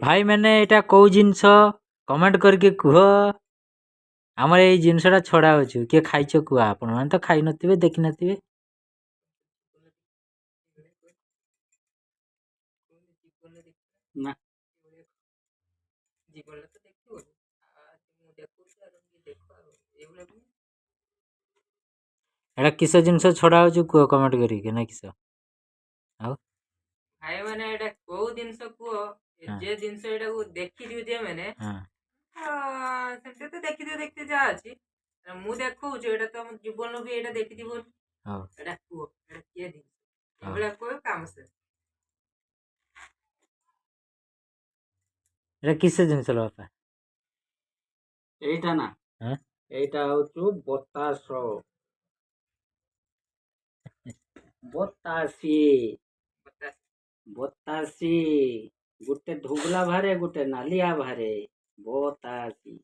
भाई मैंने एटा कोउ जिनस कमेंट करके कुह आमर एई जिनसटा छड़ा होछु के खाइछो कुह आपण माने तो खाइ नथिबे देखि नथिबे ना एटा किस जिनस छड़ा होछु कुह कमेंट करके ना किस आउ भाई माने एटा कोउ जिनस कुह जे जिनस एटा को देखि दिउ जे माने हां सेमते तो देखते जा अछि मु देखौ जे एटा तो हम जीवन भी एटा देखि दिबो हां एटा कुह एटा के दिन एबला कोइ काम से एटा किस जिनस लो बापा एटा ना हां एटा होछु बतास बतासी बतासी गुटे धुबला भारे गुटे नालिया भारे बतासी